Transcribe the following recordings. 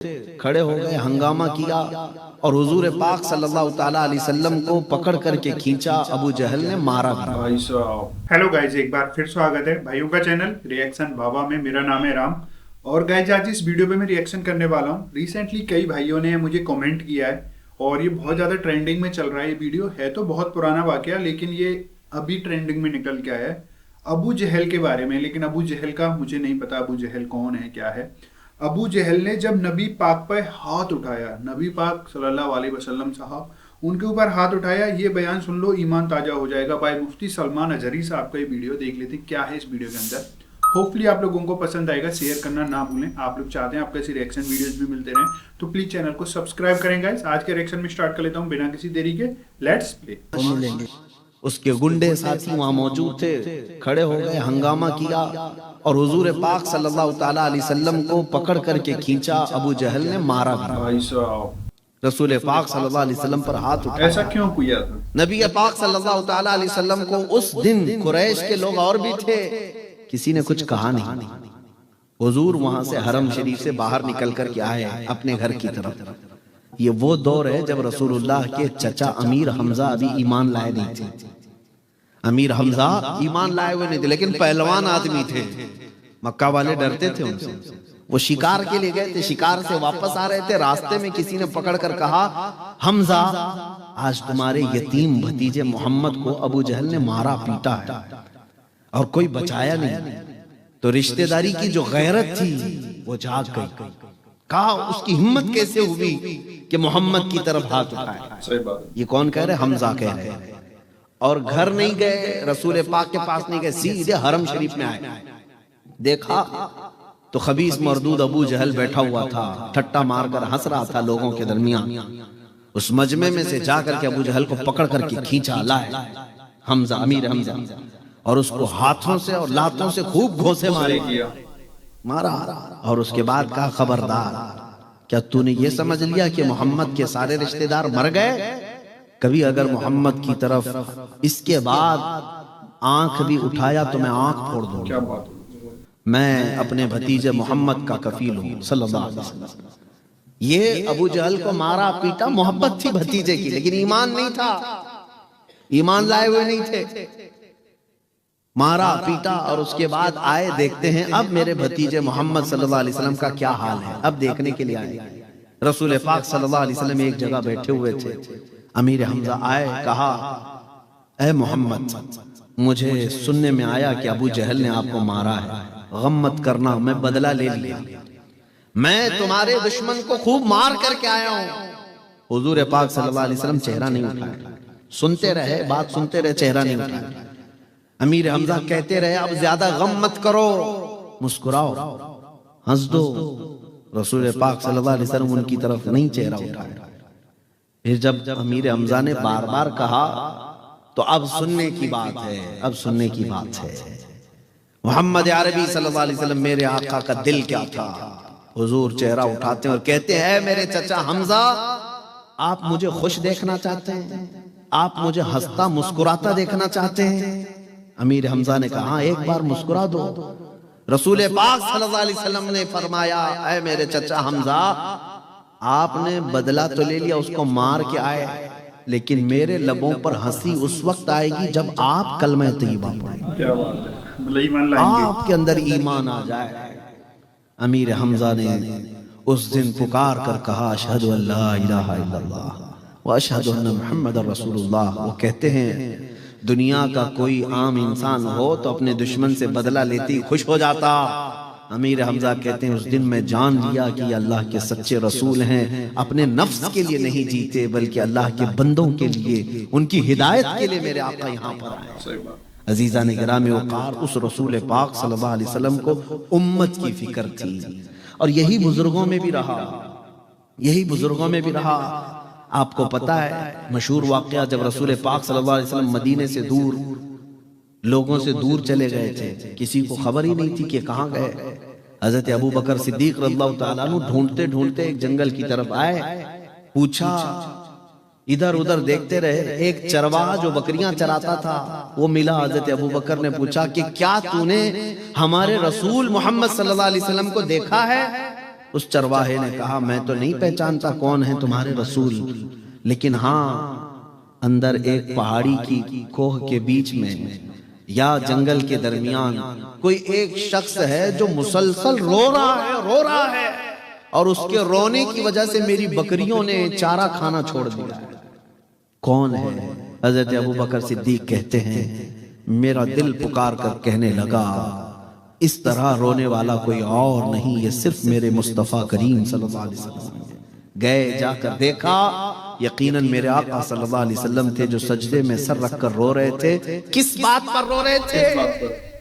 खड़े हो गए, हंगामा किया और हुजूर पाक सल्लल्लाहु ताला अलैहि वसल्लम को पकड़ करके खींचा। अबू जहल ने मारा भाई साहब। हेलो गाइज, एक बार फिर स्वागत है भाइयों का चैनल रिएक्शन बाबा में। मेरा नाम है राम और गाइज आज इस वीडियो पे मैं रिएक्शन करने वाला हूँ। रिसेंटली कई भाइयों ने मुझे कमेंट किया है और ये बहुत ज़्यादा ट्रेंडिंग में चल रहा है। ये वीडियो है तो बहुत पुराना वाकया, लेकिन ये अभी ट्रेंडिंग में निकल के आया है अबू जहल के बारे में। लेकिन अबू जहल का मुझे नहीं पता अबू जहल कौन है, क्या है। अबू जहल ने जब नबी पाक पर हाथ उठाया, नबी पाक सल्लल्लाहु अलैहि वसल्लम साहब उनके ऊपर हाथ उठाया, ये बयान सुन लो, ईमान ताजा हो जाएगा। भाई मुफ्ती सलमान अजहरी साहब का ये वीडियो देख लेते हैं क्या है इस वीडियो के अंदर। होपफुली आप लोगों को पसंद आएगा, शेयर करना ना भूलें। आप लोग चाहते हैं आपको ऐसी रिएक्शन वीडियोस भी मिलते रहें तो प्लीज चैनल को सब्सक्राइब करें गाइस। आज के रिएक्शन में स्टार्ट कर लेता हूँ बिना किसी देरी के। Let's play. उसके गुंडे साथी वहां मौजूद थे, खड़े हो गए, हंगामा किया और हुजूर पाक सल्लल्लाहु ताला अलैहि वसल्लम को पकड़ करके खींचा। अबू जहल ने मारा। भाई साहब, रसूल पाक सल्लल्लाहु अलैहि वसल्लम पर हाथ उठाया। ऐसा क्यों किया था? नबी पाक सल्लल्लाहु ताला अलैहि वसल्लम को उस दिन कुरैश के लोग और भी थे, किसी ने कुछ कहा नहीं। हुजूर वहां से हरम शरीफ से बाहर निकल कर के आए अपने घर की तरफ। ये वो दौर है जब रसूलुल्लाह के चचा अमीर हमजा अभी ईमान लाए नहीं थे। अमीर हमजा ईमान लाए हुए नहीं थे, लेकिन पहलवान आदमी थे। मक्का वाले डरते थे उनसे। वो शिकार के लिए गए थे, शिकार से वापस आ रहे थे, रास्ते में किसी ने पकड़ कर कहा, हमजा आज तुम्हारे यतीम भतीजे मोहम्मद को अबू जहल ने मारा पीटा है और कोई बचाया नहीं। तो रिश्तेदारी की जो गैरत थी वो जाग गई। कहा उसकी हिम्मत कैसे हुई कि मोहम्मद की तरफ हाथ उठाए। सही बात। ये कौन कह रहे? हमजा कह रहे हैं। और घर नहीं गए, रसूल पाक के पास नहीं गए, सीधे हरम शरीफ में आए। देखा तो खबीस मरदूद अबू जहल बैठा हुआ था, ठट्टा मारकर हंस रहा था लोगों के दरमियान। उस मजमे में से जाकर के अबू जहल को पकड़ करके खींचा, लाए हमजा, अमीर हमजा, और उसको हाथों से और लातों से खूब घोंसे मारा। और उसके बाद कहा, खबरदार, क्या तूने ये समझ लिया कि मोहम्मद के सारे रिश्तेदार मर गए? कभी अगर मोहम्मद की तरफ इसके बाद आंख भी उठाया तो मैं आंख फोड़ दूंगा। क्या बात? मैं अपने भतीजे मोहम्मद का कफील हूं सल्लल्लाहु अलैहि वसल्लम। ये अबू जहल को मारा पीटा, मोहब्बत थी भतीजे की, लेकिन ईमान नहीं था, ईमान लाए हुए नहीं थे। मारा पीटा और उसके बाद आए, देखते हैं अब मेरे भतीजे मोहम्मद सल्लल्लाहु अलैहि वसल्लम का क्या हाल है। अब देखने के लिए आए। रसूल पाक सल्लल्लाहु अलैहि वसल्लम एक जगह बैठे हुए थे। अमीर हमजा आए, कहा, ऐ मोहम्मद, मुझे सुनने में आया कि अबू जहल ने आपको मारा है। गम मत करना, मैं बदला ले लिया। मैं तुम्हारे दुश्मन को खूब मार करके आया हूं। हुजूर पाक सल्लल्लाहु अलैहि वसल्लम चेहरा नहीं उठाया, सुनते रहे, बात सुनते रहे, चेहरा नहीं उठाया। अमीर हमजा कहते रहे, अब ज्यादा गम मत करो, मुस्कुराओ, हंस दो। रसूल पाक सल्लल्लाहु अलैहि वसल्लम उनकी तरफ नहीं चेहरा उठाया। फिर जब अमीर हमजा ने बार बार कहा तो अब सुनने की बात है, अब सुनने की बात है। मोहम्मद अरबी सल्लल्लाहु अलैहि वसल्लम, मेरे आका का दिल क्या था। हुजूर चेहरा उठाते हैं और कहते हैं, मेरे चचा हमजा, आप मुझे खुश देखना चाहते हैं? आप मुझे हंसता मुस्कुराता देखना चाहते हैं? अमीर हमजा ने कहा, हाँ, एक बार मुस्कुरा दो। रसूल पाक सल्लल्लाहु अलैहि वसल्लम ने फरमाया, ऐ मेरे चचा हमजा, आपने बदला तो ले लिया, उसको मार के आए, लेकिन मेरे लबों पर हंसी उस वक्त आएगी जब आप कलमा तैयबा पढ़ेंगे। क्या बात है, मतलब ईमान लाएंगे, आपके अंदर ईमान आ जाए। अमीर हमजा ने उस दिन पुकार कर कहा, अशहदु अल्ला इलाहा इल्लल्लाह व अशहदु अन्ना मुहम्मदर रसूलुल्लाह। वो कहते हैं, दुनिया का कोई आम इंसान हो तो अपने दुश्मन से बदला लेते ही खुश हो जाता। अमीर हमजा कहते हैं, उस दिन मैं जान लिया कि अल्लाह के सच्चे रसूल हैं, अपने नफ्स के लिए नहीं जीते बल्कि अल्लाह के बंदों के लिए, उनकी हिदायत के लिए मेरे आका यहाँ पर आए। अजीजा ने गिरामी वक़ार, उस रसूल पाक सल्लल्लाहु अलैहि वसल्लम को उम्मत की फिक्र थी। और यही बुजुर्गों में भी रहा, यही बुजुर्गों में भी रहा। आपको पता है मशहूर वाक़या, जब रसूल पाक सल्लल्लाहु अलैहि वसल्लम मदीने से दूर, लोगों से दूर चले गए थे, किसी को खबर ही नहीं थी कि कहाँ गए। हजरत अबू बकर सिद्दीक रज़ियल्लाहु ताला अन्हु ढूंढते ढूंढते एक जंगल की तरफ आए। पूछा, इधर उधर देखते रहे, एक चरवाहा जो बकरियां चराता था वो मिला। हजरत अबू बकर ने पूछा कि क्या तूने हमारे रसूल मोहम्मद सल्लल्लाहु अलैहि वसल्लम को देखा है? उस चरवाहे ने कहा, मैं तो नहीं पहचानता कौन है तुम्हारे रसूल, लेकिन हाँ, अंदर एक पहाड़ी की कोह के बीच में या जंगल के दरमियान कोई एक शख्स है जो मुसलसल रो रहा है और उसके रोने की वजह से मेरी बकरियों ने चारा खाना छोड़ दिया है। कौन है? हजरत अबू बकर सिद्दीक कहते हैं, मेरा दिल पुकार कर कहने लगा, इस तरह रोने वाला कोई और नहीं, ये सिर्फ मेरे मुस्तफ़ा करीम सल्लल्लाहु अलैहि वसल्लम है। गए, जाकर देखा, यकीनन मेरे आका सल्लल्लाहु अलैहि वसल्लम थे जो सजदे में सर रखकर रो रहे थे। किस बात पर रो रहे थे?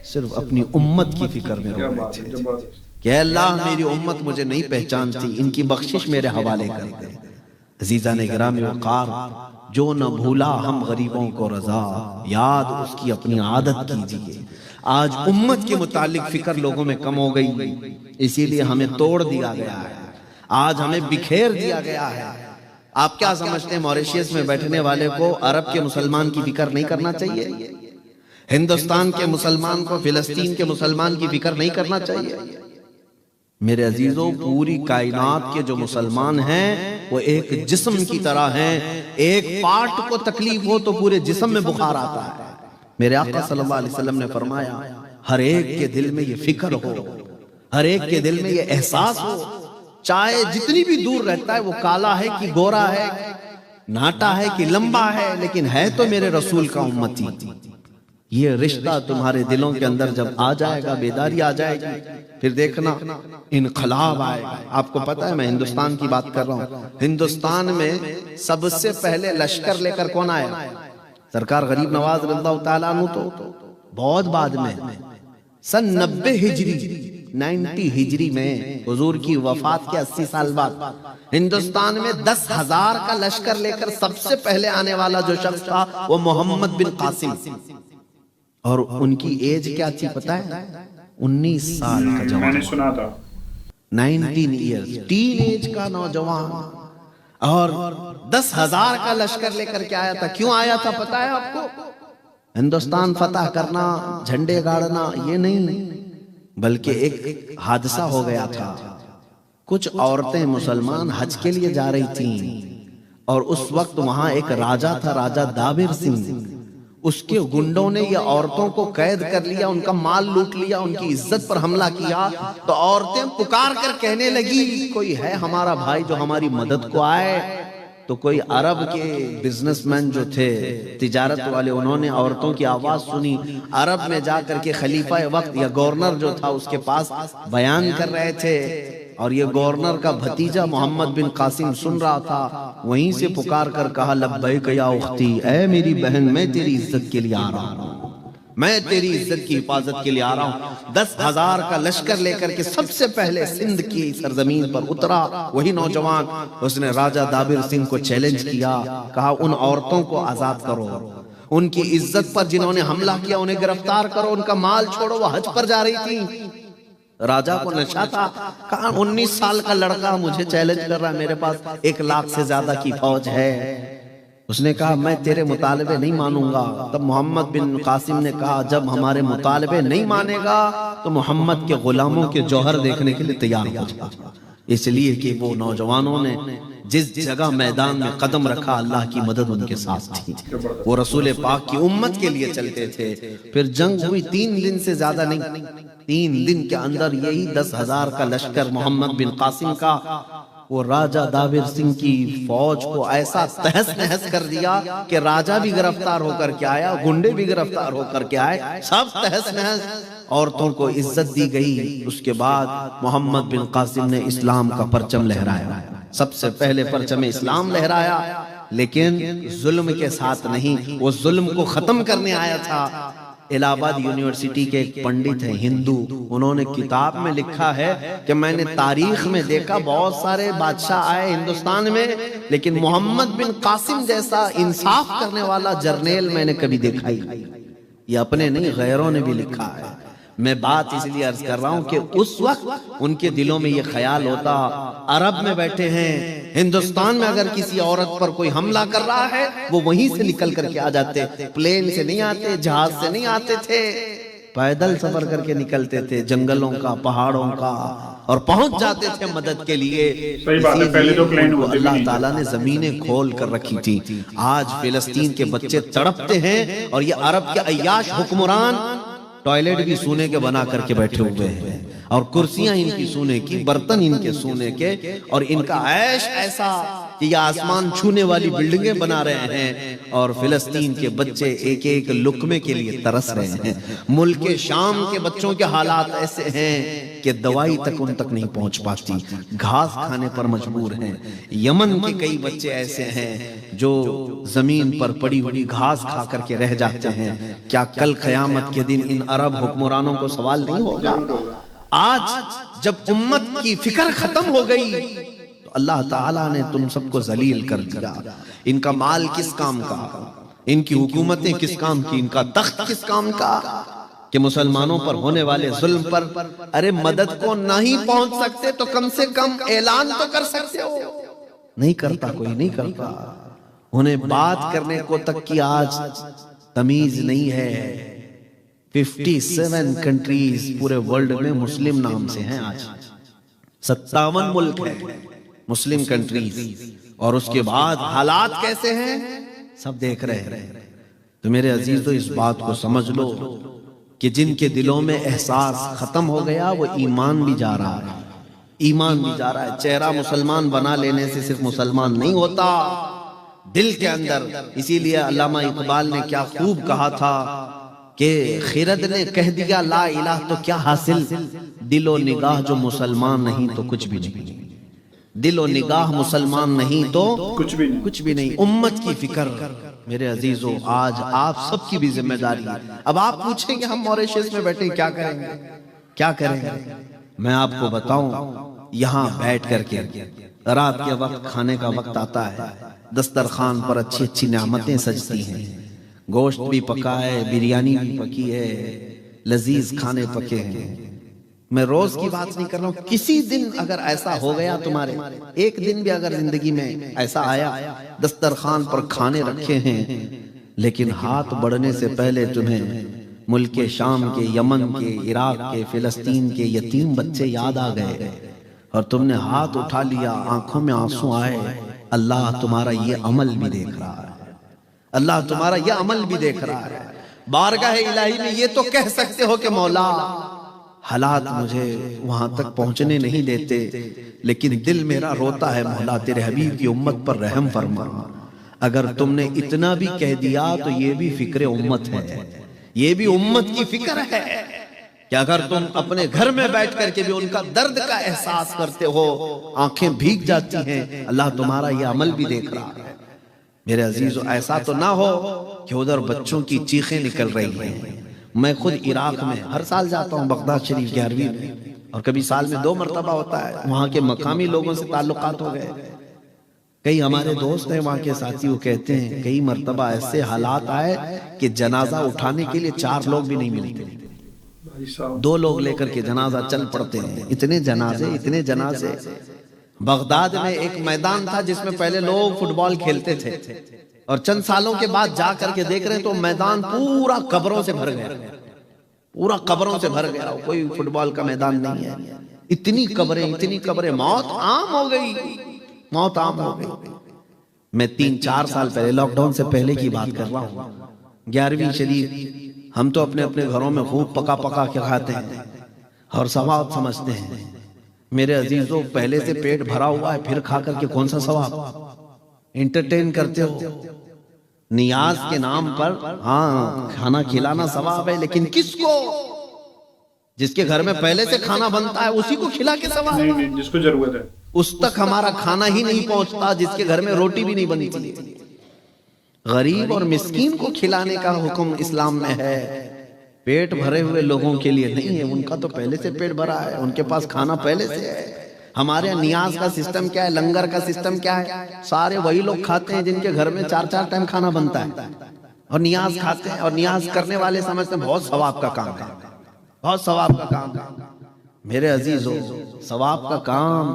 सिर्फ अपनी उम्मत की फिक्र में रो रहे थे कि अल्लाह, मेरी उम्मत मुझे नहीं पहचानती, इनकी बख्शिश मेरे हवाले कर दे। अजीजा ने गिरामी वक़ार, जो न भूला हम गरीबों को रजा, याद उसकी अपनी आदत कीजिए। आज उम्मत के मुतालिक फिक्र लोगों में कम हो गई, इसीलिए हमें तोड़ दिया गया है, आज हमें बिखेर दिया गया है। आप क्या समझते हैं, मॉरिशस में बैठने वाले को अरब के मुसलमान की फिक्र नहीं करना चाहिए? हिंदुस्तान के मुसलमान को फिलिस्तीन के मुसलमान की फिक्र नहीं करना चाहिए? मेरे अजीजों, पूरी कायनात के जो मुसलमान हैं वो एक जिस्म की तरह हैं। एक पार्ट को तकलीफ हो तो पूरे जिस्म में बुखार आता है। मेरे आका सल्लल्लाहु अलैहि वसल्लम ने फरमाया, हर एक के दिल में ये फिक्र हो, हर एक के दिल में ये एहसास हो, चाहे जितनी भी दूर रहता है, वो काला है कि गोरा है, नाटा है कि लंबा है, लेकिन है तो मेरे रसूल का उम्मती। ये रिश्ता तुम्हारे दिलों के अंदर जब आ जाएगा, बेदारी आ जाएगी, फिर देखना इनकलाब आएगा। आपको पता है, मैं हिंदुस्तान की बात कर रहा हूँ, हिंदुस्तान में सबसे पहले लश्कर लेकर कौन आया? सरकार गरीब नवाज रज़ियल्लाहु ताला अन्हु तो बहुत बाद में, सन 90 हिजरी 90 हिजरी में हुजूर की वफात के 80 साल बाद हिंदुस्तान में 10,000 का लश्कर लेकर सबसे पहले आने वाला जो शख्स था वो मोहम्मद बिन कासिम। और उनकी एज क्या थी पता है? 19 साल का जवान, मैंने सुना था, 19 ईयर्स, टीन एज का नौजवान, और 10,000 का लश्कर लेकर के आया था। क्यों आया था पता है आपको? हिंदुस्तान फतह करना, झंडे गाड़ना, ये नहीं, बल्कि एक हादसा हो गया था। कुछ औरतें मुसलमान हज के लिए जा रही थीं और उस वक्त वहां एक राजा था, राजा दाबिर सिंह। उसके गुंडों ने ये औरतों को कैद कर लिया, उनका माल लूट लिया, उनकी इज्जत पर हमला किया। तो औरतें पुकार कर कहने लगी, कोई है हमारा भाई जो हमारी मदद को आए? तो कोई अरब के बिजनेसमैन जो थे, तिजारत वाले, उन्होंने औरतों की आवाज सुनी। अरब में जाकर के खलीफा वक्त या गवर्नर जो था उसके पास बयान कर रहे थे, और ये गवर्नर का भतीजा मोहम्मद बिन कासिम सुन रहा था। वहीं से पुकार कर कहा, लब्बैक या उख्ती, ऐ मेरी बहन, मैं तेरी इज्जत के लिए आ रहा हूँ, मैं तेरी इज्जत की हिफाजत के लिए आ रहा हूँ। 10,000 का लश्कर लेकर के सबसे पहले सिंध की सरजमीन पर उतरा वही नौजवान। उसने राजा दाबिर सिंह को चैलेंज किया, कहा उन औरतों को आजाद करो, उनकी इज्जत पर जिन्होंने हमला किया उन्हें गिरफ्तार करो, उनका माल छोड़ो, वो हज पर जा रही थी। राजा को नशा था, कहा 19 साल का लड़का मुझे चैलेंज कर रहा है, मेरे पास 1 लाख से ज्यादा की फौज है। उसने कहा मैं तेरे मुतालबे नहीं मानूंगा। तब मोहम्मद बिन कासिम ने कहा, जब हमारे मुतालबे नहीं मानेगा तो मोहम्मद के गुलामों के जौहर देखने के लिए तैयार हो जा। इसलिए कि वो नौजवानों ने जिस जगह मैदान में कदम रखा, अल्लाह की मदद उनके साथ थी। वो रसूल पाक की उम्मत के लिए चलते थे। फिर जंग हुई 3 दिन से ज्यादा नहीं, 3 दिन के अंदर यही 10,000 का लश्कर मोहम्मद बिन कासिम का वो राजा दाबिर सिंह की फौज को ऐसा तहस नहस कर दिया कि राजा भी गिरफ्तार होकर के आया, गुंडे भी गिरफ्तार होकर के आए, सब तहस नहस। औरतों को इज्जत दी गई। उसके बाद मोहम्मद बिन कासिम ने इस्लाम का परचम लहराया, सबसे पहले परचम इस्लाम लहराया, लेकिन जुल्म के साथ नहीं, वो जुल्म को खत्म करने आया था। इलाहाबाद यूनिवर्सिटी के एक पंडित हैं हिंदू, उन्होंने किताब में लिखा है कि मैंने तारीख में देखा बहुत सारे बादशाह आए हिंदुस्तान में, लेकिन मोहम्मद बिन कासिम जैसा इंसाफ करने वाला जर्नेल मैंने कभी देखा ही नहीं। ये अपने नहीं, गैरों ने भी लिखा है। मैं बात इसलिए अर्ज कर रहा हूं कि उस वक्त उनके दिलों में ये ख्याल होता, अरब में बैठे हैं, हिंदुस्तान में अगर किसी औरत पर कोई हमला कर रहा है वो वहीं से निकल करके आ जाते, प्लेन से नहीं आते, जहाज से नहीं आते थे, पैदल सफर करके निकलते थे, जंगलों का, पहाड़ों का, और पहुंच जाते थे मदद के लिए। सही बात है, पहले तो प्लेन उनको होते भी अल्लाह नहीं थे। ताला ने जमीनें खोल कर रखी थी। आज फिलिस्तीन के बच्चे तड़पते हैं और ये अरब के अय्याश हुक्मरान टॉयलेट भी सोने के बना करके बैठे हुए हैं, और कुर्सियां इनकी सोने की, बर्तन इनके सोने के, और इनका ऐश ऐसा कि ये आसमान छूने वाली बिल्डिंगें बना रहे हैं, और फिलिस्तीन के बच्चे एक एक लुकमे के लिए तरस रहे हैं। मुल्क के शाम के बच्चों के हालात ऐसे हैं कि दवाई तक उन तक नहीं पहुंच पाती, घास खाने पर मजबूर हैं। यमन के कई बच्चे ऐसे हैं जो जमीन पर पड़ी हुई घास खा करके रह जाते हैं। क्या कल क़यामत के दिन इन अरब हुक्मरानों को सवाल नहीं होगा? आज जब उम्मत की फिक्र खत्म हो गई तो अल्लाह ताला ने तुम सबको जलील कर दिया। इनका माल किस काम का, इनकी हुकूमतें किस काम की, इनका तख्त किस काम का, कि मुसलमानों पर होने वाले जुल्म पर अरे मदद को नहीं पहुंच सकते तो कम से कम ऐलान तो कर सकते हो। नहीं करता, कोई नहीं करता। उन्हें बात करने को तक की आज तमीज नहीं है। 57 कंट्रीज पूरे वर्ल्ड में मुस्लिम नाम से हैं। आज 57 मुल्क हैं मुस्लिम कंट्रीज, और उसके बाद हालात कैसे हैं सब देख रहे हैं। तो मेरे अजीजों, इस बात को समझ लो कि जिनके दिलों में एहसास खत्म हो गया वो ईमान भी जा रहा है, ईमान भी जा रहा है। चेहरा मुसलमान बना लेने से सिर्फ मुसलमान नहीं होता, दिल के अंदर। इसीलिए अल्लामा इकबाल ने क्या खूब कहा था कि खिरद ने कह दिया ला इलाह तो क्या हासिल, दिलो निगाह जो मुसलमान नहीं तो कुछ भी नहीं। दिलो निगाह मुसलमान नहीं तो कुछ भी नहीं, कुछ भी नहीं। उम्मत की फिक्र मेरे अजीजों, आज आप सबकी भी जिम्मेदारी है। अब आप पूछेंगे हम मॉरिशस में बैठे क्या करेंगे, क्या करेंगे? मैं आपको बताऊं, यहाँ बैठ करके रात के वक्त खाने का वक्त आता है, दस्तरखान पर अच्छी अच्छी नेमतें सजती हैं, गोश्त भी पका है, बिरयानी भी पकी है, लजीज खाने पके हैं। मैं रोज की बात नहीं कर रहा हूं, किसी दिन अगर ऐसा हो गया तुम्हारे, एक दिन भी अगर जिंदगी में ऐसा आया, दस्तरखान पर खाने रखे हैं, लेकिन हाथ बढ़ने से पहले तुम्हें मुल्क के शाम के, यमन के, इराक के, फिलिस्तीन के यतीम बच्चे याद आ गए और तुमने हाथ उठा लिया, आंखों में आंसू आए। अल्लाह तुम्हारा ये अमल भी देख रहा है, अल्लाह तुम्हारा ये अमल भी देख रहा है। बारगाह इलाही में ये तो कह सकते हो कि मौला हालात मुझे वहां तक पहुंचने नहीं देते, लेकिन दिल मेरा रोता है, मौला तेरे हबीब की उम्मत पर रहम फरमा। अगर तुमने इतना भी कह दिया तो ये भी फिक्र उम्मत है, ये भी उम्मत की फिक्र है कि अगर तुम अपने घर में बैठ करके भी उनका दर्द का एहसास करते हो, आंखें भीग जाती हैं, अल्लाह तुम्हारा ये अमल भी देख रहा है। मेरे अजीजों, ऐसा तो ना हो कि उधर बच्चों की चीखें निकल रही हैं। मैं खुद इराक में हर साल जाता हूँ, बगदाद शरीफ 11वीं में, और कभी साल में 2 मरतबा होता है। वहाँ के मकामी लोगों से ताल्लुकात हो गए, कई हमारे दोस्त हैं वहाँ के साथी, वो कहते हैं कई मरतबा ऐसे हालात आए कि जनाजा उठाने के लिए 4 लोग भी नहीं मिलते, 2 लोग लेकर के जनाजा चल पड़ते हैं। इतने जनाजे। बगदाद में एक मैदान था जिसमें पहले लोग फुटबॉल खेलते थे, और चंद सालों के बाद जा करके देख रहे हैं तो मैदान पूरा कब्रों से भर गया, पूरा कब्रों से भर गया, कोई फुटबॉल का मैदान नहीं है। इतनी कब्रें, मौत आम हो गई, मौत आम हो गई। मैं 3-4 साल पहले, लॉकडाउन से पहले की बात कर रहा हूँ, 11वीं शरीफ हम तो अपने अपने घरों में खूब पका के खाते हैं और सवाब समझते हैं। मेरे अजीजों, पहले से पेट भरा हुआ है, फिर खा करके कौन सा सवाब? एंटरटेन करते हो, नियाज के नाम पर हाँ खाना खिलाना सवाब है, लेकिन किसको? जिसके घर में पहले से खाना बनता है उसी को खिला के सवाब। नहीं, जिसको जरूरत है उस तक हमारा खाना ही नहीं पहुंचता, जिसके घर में रोटी भी नहीं बनती। गरीब और मिस्कीन को खिलाने का हुक्म इस्लाम में है, पेट भरे हुए लोगों के लिए नहीं है। उनका तो पहले से पेट भरा है, उनके पास खाना पहले से है। हमारे नियाज का सिस्टम क्या है, लंगर का सिस्टम क्या है? सारे वही लोग खाते हैं जिनके घर में 4-4 टाइम खाना बनता है, और नियाज खाते हैं। और नियाज करने वाले समझते हैं बहुत सवाब का काम है, बहुत सवाब का काम है। मेरे अजीजों, सवाब का काम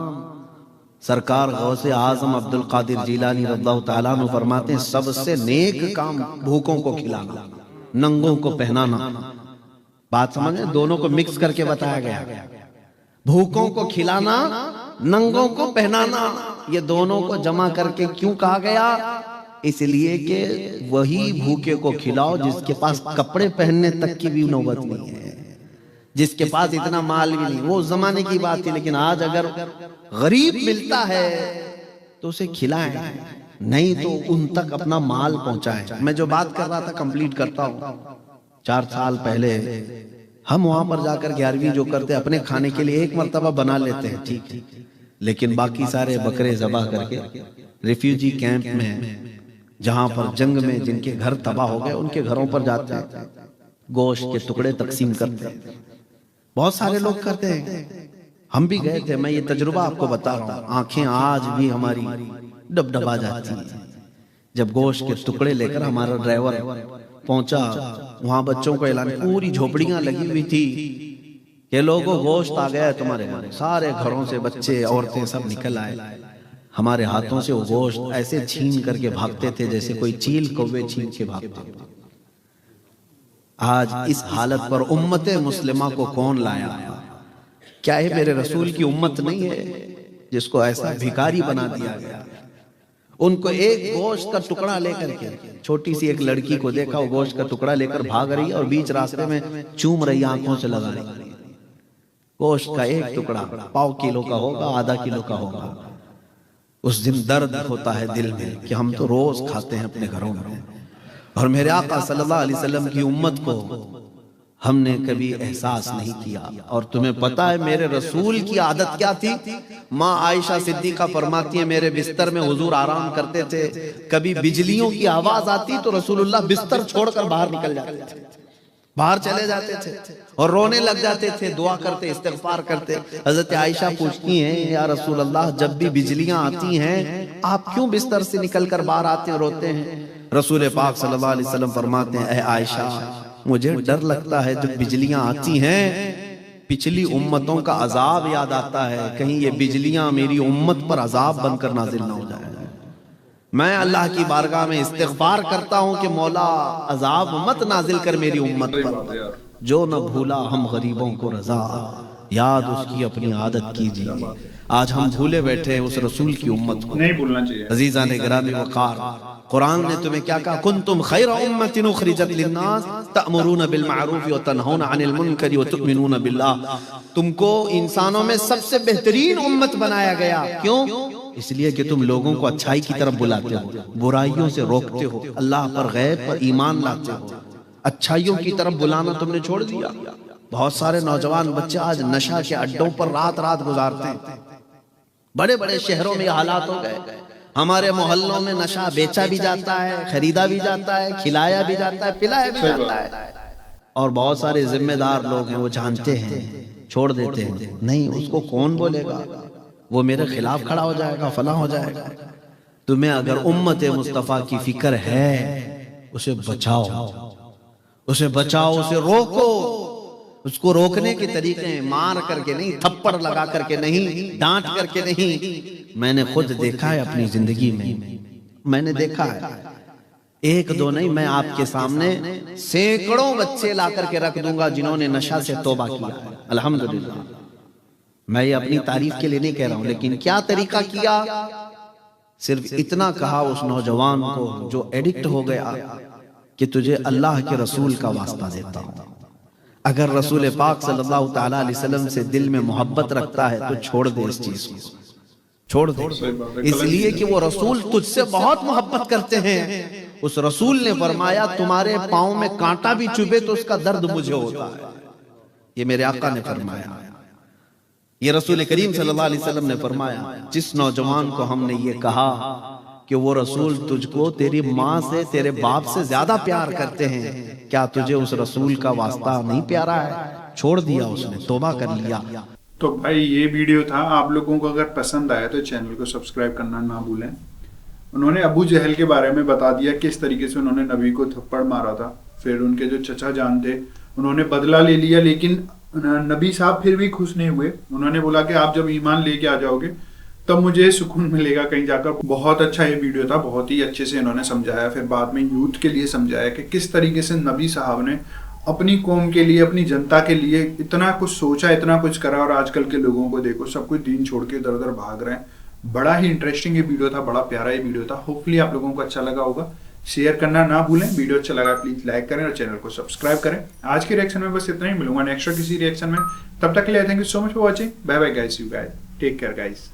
सरकार गौसे आजम अब्दुल कादिर जिलानी रज़ियल्लाहु ताला अन्हु फरमाते हैं, सबसे नेक काम भूखों को खिलाना, नंगों को पहनाना। बात समझ में? दोनों को मिक्स करके बताया गया। भूखों को खिलाना, नंगों को पहनाना, ये दोनों को जमा करके क्यों कहा गया? इसलिए कि वही भूखे को खिलाओ जिसके पास कपड़े पहनने तक की भी नौबत नहीं है, जिसके पास इतना माल भी नहीं। वो उस जमाने की बात थी, लेकिन आज अगर गरीब मिलता है तो उसे खिलाएं, नहीं तो उन तक अपना माल पहुंचाएं। मैं जो बात कर रहा था कंप्लीट करता हूं। 4 साल पहले हम वहां पर जाकर 11वीं जो करते, अपने खाने के लिए एक मर्तबा बना लेते हैं, ठीक, लेकिन बाकी सारे बकरे ज़बह करके रिफ्यूजी कैंप में, जहां पर जंग में जिनके घर तबाह हो गए, उनके घरों पर जाते हैं, गोश्त के टुकड़े तकसीम करते हैं। बहुत सारे लोग करते हैं, हम भी गए थे। मैं ये तजुर्बा आपको बता रहा हूँ, आंखें आज भी हमारी डबडबा जाती हैं। जब गोश्त के टुकड़े लेकर हमारा ड्राइवर पहुंचा, वहां बच्चों को ऐलान, पूरी झोपड़ियां लगी हुई थी कि लोगों गोश्त आ गया है तुम्हारे घर। सारे घरों से बच्चे औरतें सब निकल आए, हमारे हाथों से वो गोश्त ऐसे छीन करके भागते थे जैसे कोई चील कौवे छीन के भागते थे। आज इस हालत पर उम्मत मुस्लिमा को कौन लाया? क्या ये मेरे रसूल की उम्मत नहीं है जिसको ऐसा भिखारी बना दिया गया? उनको एक गोश्त का टुकड़ा लेकर के, छोटी सी एक लड़की को देखा, वो गोश्त का टुकड़ा लेकर भाग रही है और बीच रास्ते में चूम रही, आंखों से लगा रही। गोश्त का एक टुकड़ा 1/4 किलो का होगा, आधा किलो का होगा। उस दिन दर्द होता है दिल में कि हम तो रोज खाते हैं अपने घरों में, और मेरे आका सल्लल्लाहु अलैहि वसल्लम की उम्मत को हमने कभी एहसास नहीं किया। और तुम्हें पता है मेरे रसूल की आदत क्या थी? माँ आयशा सिद्दीका फरमाती है, मेरे बिस्तर में हुजूर आराम करते थे, कभी बिजलियों की आवाज आती तो रसूलुल्लाह बिस्तर छोड़कर बाहर निकल जाते थे, बाहर चले जाते थे और रोने लग जाते थे, दुआ करते, इस्तिग़फ़ार करते। हजरत आयशा पूछती हैं, या रसूल अल्लाह, जब भी बिजलियां आती हैं आप क्यों बिस्तर से निकलकर बाहर आते हैं, रोते हैं? रसूल पाक सल्लल्लाहु अलैहि वसल्लम फरमाते हैं, ऐ आयशा, मुझे डर लगता है जब बिजलियां आती हैं पिछली उम्मतों का अजाब याद आता है, कहीं ये बिजलियां मेरी उम्मत पर अजाब बनकर नाजिल ना हो जाए। मैं अल्लाह की बारगाह में इस्तिग़फ़ार करता हूं कि मौला अजाब मत नाजिल कर मेरी उम्मत पर। जो न भूला हम गरीबों को रजा, याद उसकी अपनी आदत कीजिए। आज हम भूले बैठे हैं उस रसूल की उम्मत को, नहीं भूलना चाहिए। अजीज़ान गिरामी वक़ार, कुरान ने तुम्हें क्या कहा? कुंतुम खैरा उम्मतिन उखरिजत लिन्नास तअमुरूना बिल मारूफ व तनहौना अनिल मुनकर व तु'मिनूना बिल्लाह। तुमको इंसानों में सबसे बेहतरीन उम्मत बनाया गया। क्यों? इसलिए कि तुम लोगों को अच्छाई की तरफ बुलाते हो, बुराइयों से रोकते हो, अल्लाह पर, गैब पर ईमान लाते हो। अच्छाइयों की तरफ बुलाना तुमने छोड़ दिया। बहुत सारे नौजवान बच्चे आज नशा के अड्डों पर रात रात गुजारते हैं। बड़े बड़े शहरों में हालात हो गए। हमारे मोहल्लों में नशा बेचा भी जाता है, खरीदा भी जाता है, खिलाया भी जाता है, पिलाया भी जाता है। और बहुत सारे जिम्मेदार लोग हैं, वो जानते हैं, छोड़ देते हैं। नहीं, उसको कौन बोलेगा, वो मेरे खिलाफ खड़ा हो जाएगा, फला हो जाएगा। तुम्हें अगर उम्मत मुस्तफा की फिक्र है, उसे बचाओ, उसे बचाओ, उसे रोको। उसको रोकने के तरीके हैं मार करके नहीं, थप्पड़ लगा करके नहीं, डांट करके नहीं। मैंने खुद देखा है अपनी जिंदगी में, मैंने देखा है, एक दो नहीं, मैं आपके सामने सैकड़ों बच्चे ला करके रख दूंगा जिन्होंने नशा से तौबा किया है, अल्हम्दुलिल्लाह। मैं ये अपनी तारीफ के लिए नहीं कह रहा हूं, लेकिन क्या तरीका किया? सिर्फ इतना कहा उस नौजवान को जो एडिक्ट हो गया कि तुझे अल्लाह के रसूल का वास्ता देता हूं, अगर रसूल पाक सल्लल्लाहु तआला अलैहि वसल्लम से दिल में मोहब्बत रखता है तो छोड़ दे इस चीज को, छोड़ दे। इसलिए कि वो रसूल तुझसे बहुत मोहब्बत करते हैं। उस रसूल ने फरमाया, तुम्हारे पांव में कांटा भी चुभे तो उसका दर्द मुझे होता है। ये मेरे आका ने फरमाया, ये रसूल करीम सल्लल्लाहु अलैहि वसल्लम ने फरमाया। जिस नौजवान को हमने ये कहा कि वो रसूल तुझको तेरी माँ से, तेरे बाप से ज्यादा प्यार करते हैं, क्या तुझे उस रसूल का वास्ता नहीं प्यारा है? छोड़ दिया उसने, तौबा कर लिया। तो भाई ये वीडियो था, आप लोगों को अगर पसंद आया तो चैनल को सब्सक्राइब करना ना भूलें। उन्होंने अबू जहल के बारे में बता दिया किस तरीके से उन्होंने नबी को थप्पड़ मारा था। फिर उनके जो चचा जान थे उन्होंने बदला ले लिया, लेकिन नबी साहब फिर भी खुश नहीं हुए। उन्होंने बोला कि आप जब ईमान लेके आ जाओगे तब मुझे सुकून मिलेगा कहीं जाकर। बहुत अच्छा ये वीडियो था, बहुत ही अच्छे से इन्होंने समझाया। फिर बाद में यूथ के लिए समझाया कि किस तरीके से नबी साहब ने अपनी कौम के लिए, अपनी जनता के लिए इतना कुछ सोचा, इतना कुछ करा, और आजकल के लोगों को देखो सब कुछ दीन छोड़ के इधर उधर भाग रहे हैं। बड़ा ही इंटरेस्टिंग ये वीडियो था, बड़ा प्यारा ये वीडियो था। होपफुली आप लोगों को अच्छा लगा होगा। शेयर करना ना भूलें, वीडियो अच्छा लगा प्लीज लाइक करें और चैनल को सब्सक्राइब करें। आज के रिएक्शन में बस इतना ही, मिलूंगा नेक्स्ट किसी रिएक्शन में। तब तक के लिए thank you so much for watching. Bye bye guys, you guys take care guys.